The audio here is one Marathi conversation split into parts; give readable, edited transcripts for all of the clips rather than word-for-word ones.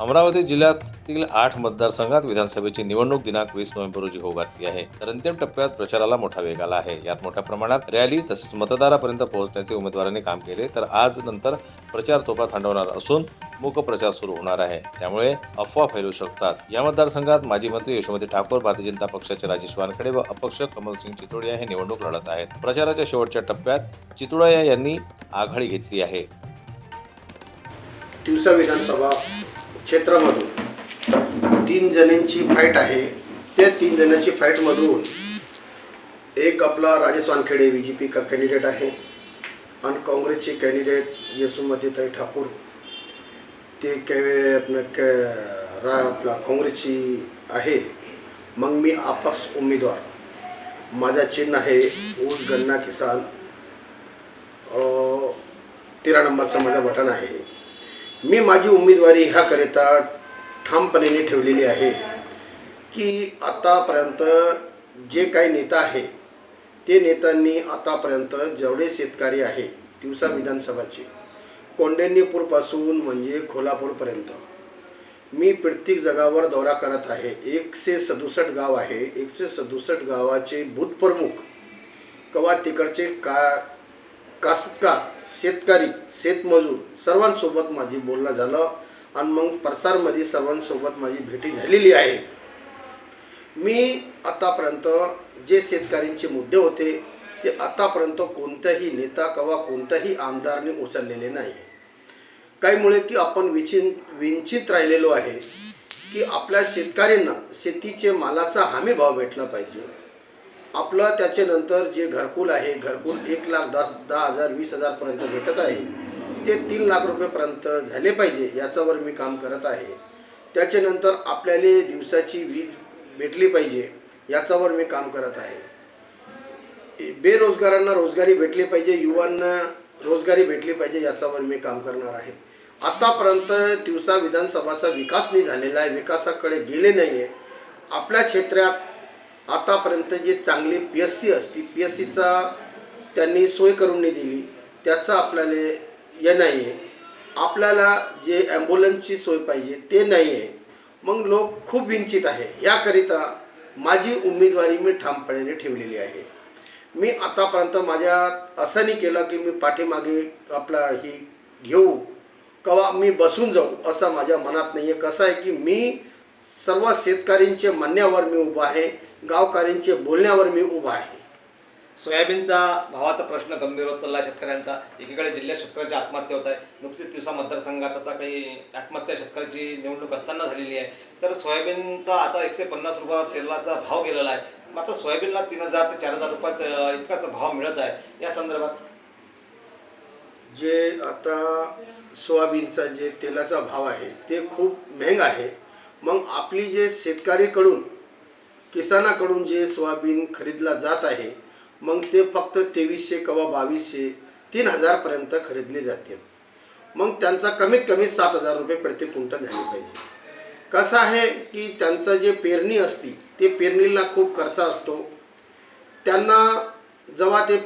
अमरावती जिल्ह्यातील 8 मतदारसंघात विधानसभेची निवडणूक दिनांक 20 नोव्हेंबर रोजी होऊ घातली आहे. तर अंतिम टप्प्यात प्रचाराला मोठा वेग आला आहे. यात मोठ्या प्रमाणात रॅली तसेच मतदारापर्यंत पोहोचण्याचे उमेदवारांनी काम केले. तर आज नंतर प्रचार तोफा थंडवणार असून मूक प्रचार सुरू होणार आहे. त्यामुळे अफवा फैलू शकतात. या मतदारसंघात माजी मंत्री यशोमती ठाकूर, भारतीय जनता पक्षाचे राजेश वानखेडे व अपक्ष कमलसिंग चितोडिया हे निवडणूक लढत आहेत. प्रचाराच्या शेवटच्या टप्प्यात चितोडिया यांनी आघाडी घेतली आहे. तिवसा विधानसभा क्षेत्रामधून 3 जणांची फाईट आहे. त्या 3 जणांची फाईटमधून एक आपला राजेश वानखेडे बीजेपी का कॅन्डिडेट आहे आणि काँग्रेसचे कॅन्डिडेट यशोमतीताई ठाकूर ते आपला काँग्रेसची आहे. मग मी आपस उमेदवार, माझा चिन्ह आहे ऊस गन्ना किसान, 13 नंबरचं माझं बटन आहे. मी माझी उमेदवारी ह्याकरिता ठामपणे ठेवलेली आहे की आतापर्यंत जे काही नेता आहे ते नेत्यांनी आतापर्यंत जेवढे शेतकरी आहे तिवसा विधानसभाचे कौंडिण्यपूरपासून म्हणजे कोल्हापूरपर्यंत मी प्रत्येक जागावर दौरा करत आहे. 167 गाव आहे. 167 गावाचे बूथप्रमुख कवा तिकडचे कास्तकार, शेतकरी, शेतमजूर सर्वांसोबत माझी बोलणं झालं आणि मग प्रचारमध्ये सर्वांसोबत माझी भेटी झालेली आहे. मी आतापर्यंत जे शेतकऱ्यांचे मुद्दे होते ते आतापर्यंत कोणताही नेता किंवा कोणताही आमदारने उचललेले नाही. काहीमुळे की आपण विंचित राहिलेलो आहे की आपल्या शेतकऱ्यांना शेतीचे मालाचा हमी भाव भेटला पाहिजे. आपलं त्याच्यानंतर जे घरकुल आहे, घरकुल 1,10,000 20,000 पर्यंत भेटत आहे ते 3 लाख रुपयेपर्यंत झाले पाहिजे याच्यावर मी काम करत आहे. त्याच्यानंतर आपल्याला दिवसाची वीज भेटली पाहिजे याच्यावर मी काम करत आहे. बेरोजगारांना रोजगारी भेटली पाहिजे, युवांना रोजगारी भेटली पाहिजे याच्यावर मी काम करणार आहे. आतापर्यंत तिवसा विधानसभाचा विकास नाही झालेला आहे, विकासाकडे गेले नाही आहे. आपल्या क्षेत्रात आतापर्यंत जे चांगली PSC असती PSCचा त्यांनी सोय करून नाही दिली, त्याचा आपल्याला हे नाही आहे. आपल्याला जे ॲम्ब्युलन्सची सोय पाहिजे ते नाही आहे. मग लोक खूप वंचित आहे. याकरिता माझी उमेदवारी मी ठामपणे ठेवलेली आहे. मी आतापर्यंत माझ्यात असं नाही केलं की मी पाठीमागे आपला ही घेऊ किंवा मी बसून जाऊ असं माझ्या मनात नाही आहे. कसं आहे की मी सर्व शेतकऱ्यांच्या म्हणण्यावर मी उभा आहे, गावकऱ्यांच्या बोलण्यावर मी उभा आहे. सोयाबीनचा भावाचा प्रश्न गंभीर होत चालला शेतकऱ्यांचा. एकीकडे जिल्ह्यात शेतकऱ्यांची आत्महत्या होत आहे. नुकतीच तिवसा मतदारसंघात आता काही आत्महत्या शेतकऱ्याची निवडणूक असताना झालेली आहे. तर सोयाबीनचा आता 150 रुपयावर तेलाचा भाव गेलेला आहे. मात्र सोयाबीनला 3,000 ते 4,000 रुपयाचा इतकाच भाव मिळत आहे. या संदर्भात जे आता सोयाबीनचा जे तेलाचा भाव आहे ते खूप महाग आहे. मग आपली जे शेतकरीकडून किसानाकडून जे सोयाबीन खरीदला जात आहे मग ते फक्त 2300 किंवा 2200 3,000 पर्यंत खरीदले जाते. मग त्यांचा कमीत कमी 7,000 रुपये प्रति क्विंटल झाले पाहिजे. कसं आहे की त्यांचं जे पेरणी असती ते पेरणीला खूप खर्च असतो. त्यांना जेव्हा ते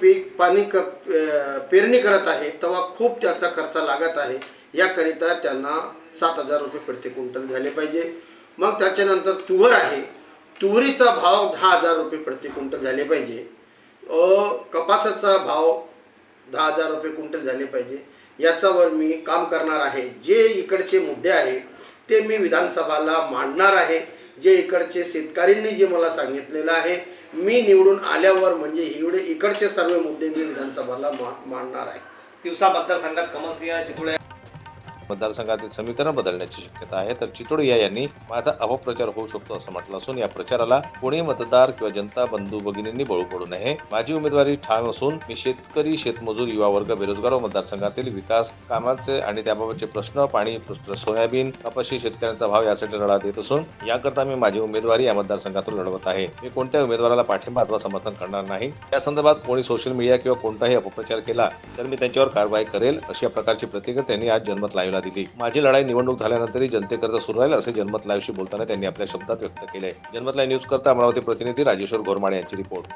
पेरणी करत आहे तेव्हा खूप त्याचा खर्च लागत आहे. याकरिता त्यांना 7,000 रुपये प्रति क्विंटल झाले पाहिजे. मग त्याच्यानंतर तुवर आहे, तुरीचा भाव 10,000 रुपये प्रति क्विंटल झाले पाहिजे. कपासाचा भाव 10,000 रुपये क्विंटल झाले पाहिजे. याच्यावर मी काम करणार आहे. जे इकडचे मुद्दे आहे ते मी विधानसभाला मांडणार आहे. जे इकडचे शेतकऱ्यांनी जे मला सांगितलेलं आहे मी निवडून आल्यावर म्हणजे एवढे इकडचे सर्व मुद्दे मी विधानसभाला मांडणार आहे. तिवसा मतदारसंघात कमलसिंह चितोडिया मतदारसंघातील समीकरण बदलण्याची शक्यता आहे. तर चितोडिया यांनी माझा अपप्रचार होऊ शकतो असं म्हटलं असून या प्रचाराला कोणी मतदार किंवा जनता बंधू भगिनींनी बळू पडू नये. माझी उमेदवारी ठाम असून मी शेतकरी, शेतमजूर, युवा वर्ग, बेरोजगार व मतदारसंघातील विकास कामाचे आणि त्याबाबतचे प्रश्न, पाणी, सोयाबीन, कपाशी, शेतकऱ्यांचा भाव यासाठी लढा देत असून याकरता मी माझी उमेदवारी या मतदारसंघातून लढवत आहे. मी कोणत्या उमेदवाराला पाठिंबा अथवा समर्थन करणार नाही. या संदर्भात कोणी सोशल मीडिया किंवा कोणताही अपप्रचार केला तर मी त्यांच्यावर कारवाई करेल अशा प्रकारची प्रतिक्रिया त्यांनी आज जनमत लाईव्हला दिली. माझी लढाई निवडणूक झाल्यानंतरही जनतेकरता सुरू राहील असे जनमत लाईव्हशी बोलताना त्यांनी आपल्या शब्दात व्यक्त केले. जनमत लाईव्ह न्यूज करता अमरावती प्रतिनिधी राजेश्वर घोरमाडे यांची रिपोर्ट.